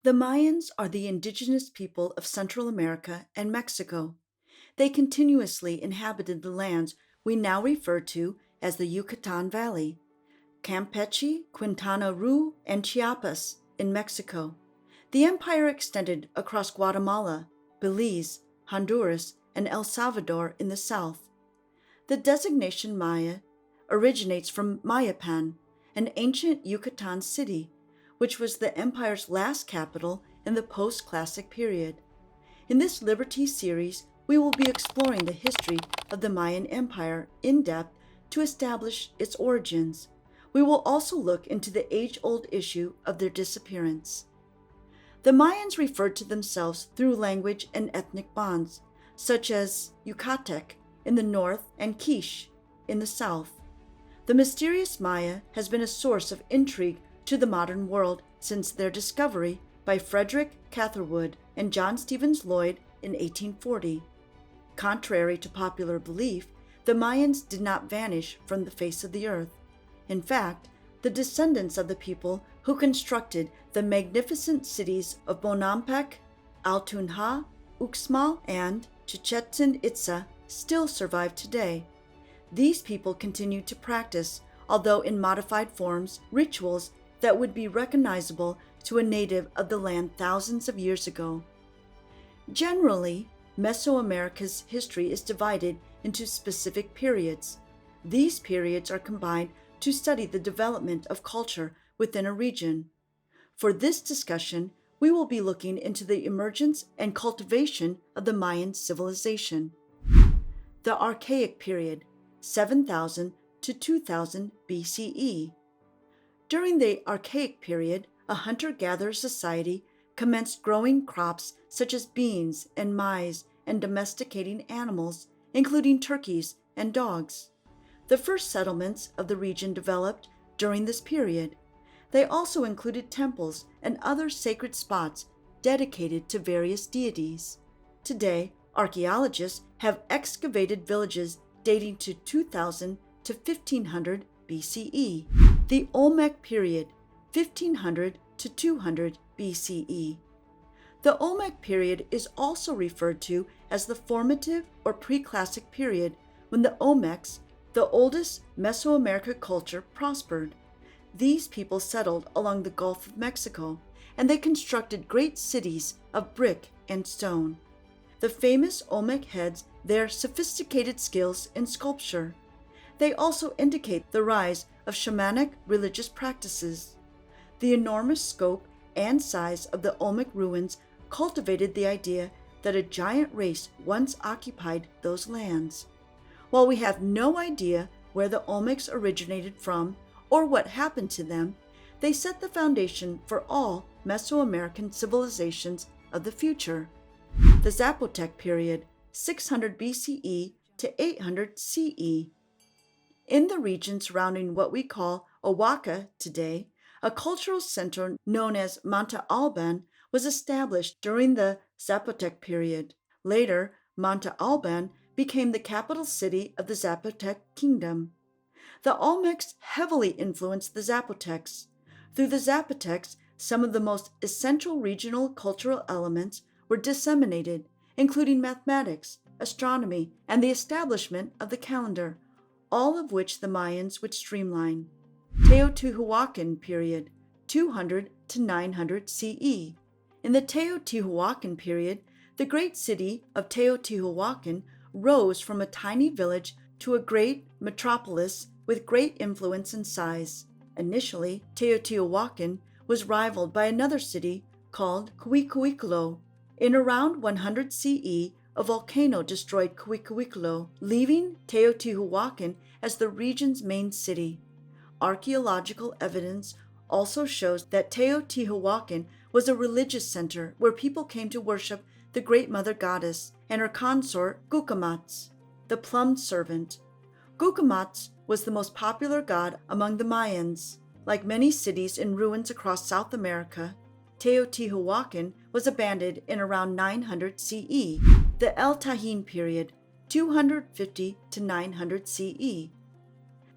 The Mayans are the indigenous people of Central America and Mexico. They continuously inhabited the lands we now refer to as the Yucatan Valley, Campeche, Quintana Roo, and Chiapas in Mexico. The empire extended across Guatemala, Belize, Honduras, and El Salvador in the south. The designation Maya originates from Mayapan, an ancient Yucatan city, which was the empire's last capital in the PostClassic period. In this Liber-Tea series, we will be exploring the history of the Mayan Empire in depth to establish its origins. We will also look into the age-old issue of their disappearance. The Mayans referred to themselves through language and ethnic bonds, such as Yucatec in the north and Quiche in the south. The mysterious Maya has been a source of intrigue to the modern world since their discovery by Frederick Catherwood and John Stevens Lloyd in 1840. Contrary to popular belief, the Mayans did not vanish from the face of the earth. In fact, the descendants of the people who constructed the magnificent cities of Bonampak, Altunja, Uxmal, and Chichen Itza still survive today. These people continue to practice, although in modified forms, rituals that would be recognizable to a native of the land thousands of years ago. Generally, Mesoamerica's history is divided into specific periods. These periods are combined to study the development of culture within a region. For this discussion, we will be looking into the emergence and cultivation of the Mayan civilization. The Archaic Period, 7000 to 2000 BCE. During the Archaic Period, a hunter-gatherer society commenced growing crops such as beans and maize and domesticating animals, including turkeys and dogs. The first settlements of the region developed during this period. They also included temples and other sacred spots dedicated to various deities. Today, archaeologists have excavated villages dating to 2000 to 1500 BCE. The Olmec Period, 1500 to 200 BCE. The Olmec Period is also referred to as the formative or pre-classic period, when the Olmecs, the oldest Mesoamerican culture, prospered. These people settled along the Gulf of Mexico, and they constructed great cities of brick and stone. The famous Olmec heads their sophisticated skills in sculpture. They also indicate the rise of shamanic religious practices. The enormous scope and size of the Olmec ruins cultivated the idea that a giant race once occupied those lands. While we have no idea where the Olmecs originated from or what happened to them, they set the foundation for all Mesoamerican civilizations of the future. The Zapotec Period, 600 BCE to 800 CE. In the region surrounding what we call Oaxaca today, a cultural center known as Monte Alban was established during the Zapotec period. Later, Monte Alban became the capital city of the Zapotec kingdom. The Olmecs heavily influenced the Zapotecs. Through the Zapotecs, some of the most essential regional cultural elements were disseminated, including mathematics, astronomy, and the establishment of the calendar, all of which the Mayans would streamline. Teotihuacan Period, 200 to 900 CE. In the Teotihuacan period, the great city of Teotihuacan rose from a tiny village to a great metropolis with great influence and size. Initially, Teotihuacan was rivaled by another city called Cuicuiclo. In around 100 CE, a volcano destroyed Cuicuiclo, leaving Teotihuacan as the region's main city. Archaeological evidence also shows that Teotihuacan was a religious center where people came to worship the Great Mother Goddess and her consort Cucamatz, the plum servant. Cucamatz was the most popular god among the Mayans. Like many cities in ruins across South America, Teotihuacan was abandoned in around 900 CE. The Tajin Period, 250 to 900 CE.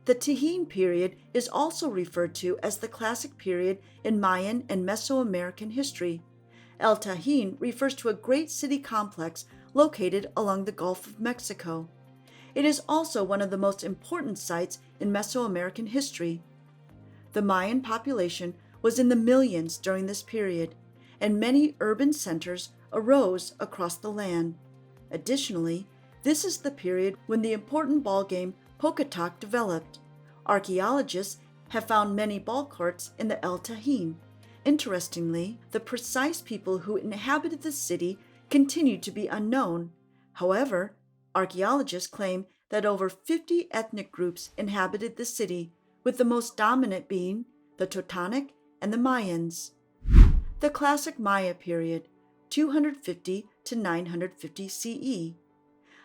The Tajin period is also referred to as the classic period in Mayan and Mesoamerican history. El Tajin refers to a great city complex located along the Gulf of Mexico. It is also one of the most important sites in Mesoamerican history. The Mayan population was in the millions during this period, and many urban centers arose across the land. Additionally, this is the period when the important ball game Pocatoc developed. Archaeologists have found many ball courts in the El Tajin. Interestingly, the precise people who inhabited the city continue to be unknown. However, archaeologists claim that over 50 ethnic groups inhabited the city, with the most dominant being the Teutonic and the Mayans. The Classic Maya Period, 250 to 950 CE.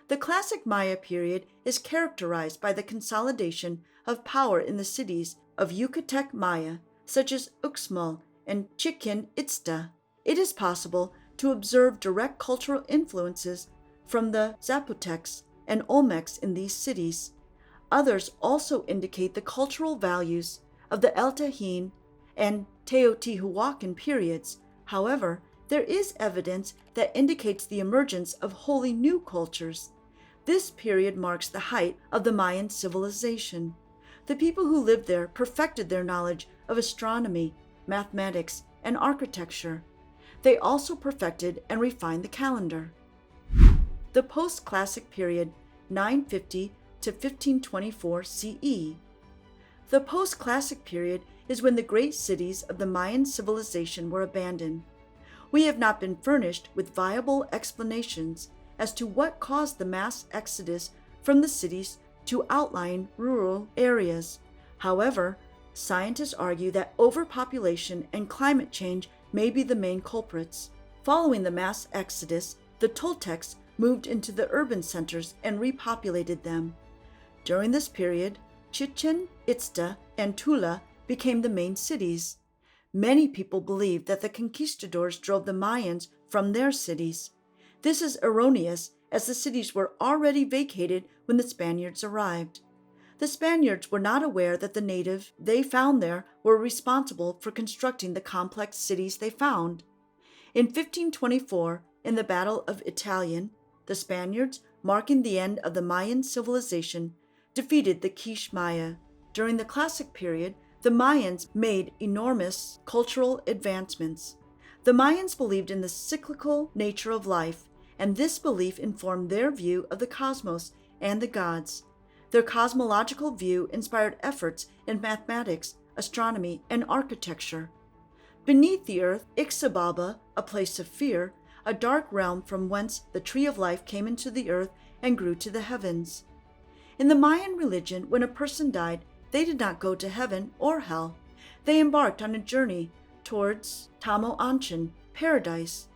The Classic Maya period is characterized by the consolidation of power in the cities of Yucatec Maya, such as Uxmal and Chichen Itzá. It is possible to observe direct cultural influences from the Zapotecs and Olmecs in these cities. Others also indicate the cultural values of the El Tajin and Teotihuacan periods. However, there is evidence that indicates the emergence of wholly new cultures. This period marks the height of the Mayan civilization. The people who lived there perfected their knowledge of astronomy, mathematics, and architecture. They also perfected and refined the calendar. The PostClassic Period, 950 to 1524 CE. The PostClassic Period is when the great cities of the Mayan civilization were abandoned. We have not been furnished with viable explanations as to what caused the mass exodus from the cities to outlying rural areas. However, scientists argue that overpopulation and climate change may be the main culprits. Following the mass exodus, the Toltecs moved into the urban centers and repopulated them. During this period, Chichen Itzá and Tula became the main cities. Many people believe that the conquistadors drove the Mayans from their cities. This is erroneous, as the cities were already vacated when the Spaniards arrived. The Spaniards were not aware that the native they found there were responsible for constructing the complex cities they found. In 1524, in the Battle of Italian, the Spaniards, marking the end of the Mayan civilization, defeated the Quiche Maya. During the Classic Period, the Mayans made enormous cultural advancements. The Mayans believed in the cyclical nature of life, and this belief informed their view of the cosmos and the gods. Their cosmological view inspired efforts in mathematics, astronomy, and architecture. Beneath the earth, Ixababa, a place of fear, a dark realm from whence the tree of life came into the earth and grew to the heavens. In the Mayan religion, when a person died, they did not go to heaven or hell. They embarked on a journey towards Tamo Anchen, paradise.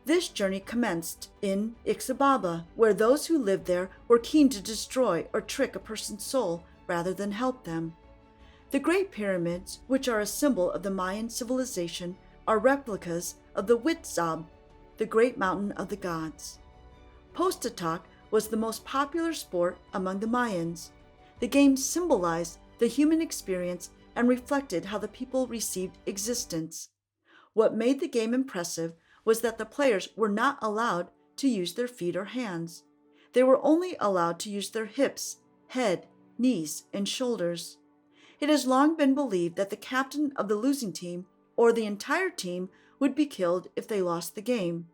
This journey commenced in Ixababa, where those who lived there were keen to destroy or trick a person's soul rather than help them. The Great Pyramids, which are a symbol of the Mayan civilization, are replicas of the Huitzab, the great mountain of the gods. Pocatoc was the most popular sport among the Mayans. The game symbolized the human experience and reflected how the people received existence. What made the game impressive was that the players were not allowed to use their feet or hands. They were only allowed to use their hips, head, knees, and shoulders. It has long been believed that the captain of the losing team or the entire team would be killed if they lost the game.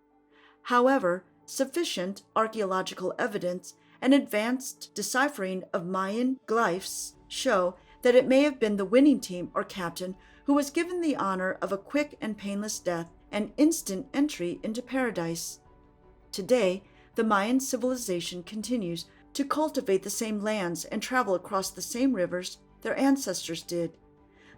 However, sufficient archaeological evidence and advanced deciphering of Mayan glyphs show that it may have been the winning team or captain who was given the honor of a quick and painless death and instant entry into paradise. Today, the Mayan civilization continues to cultivate the same lands and travel across the same rivers their ancestors did.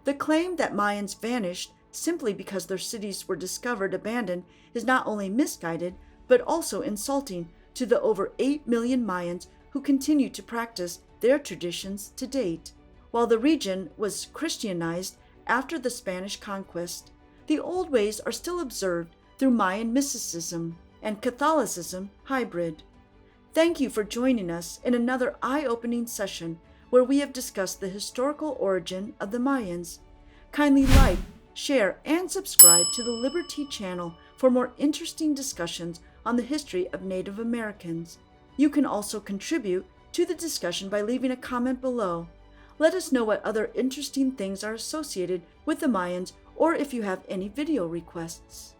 The claim that Mayans vanished simply because their cities were discovered abandoned is not only misguided, but also insulting to the over 8 million Mayans who continue to practice their traditions to date. While the region was Christianized after the Spanish conquest, the old ways are still observed through Mayan mysticism and Catholicism hybrid. Thank you for joining us in another eye-opening session where we have discussed the historical origin of the Mayans. Kindly like, share, and subscribe to the Liber-Tea channel for more interesting discussions on the history of Native Americans. You can also contribute to the discussion by leaving a comment below. Let us know what other interesting things are associated with the Mayans, or if you have any video requests.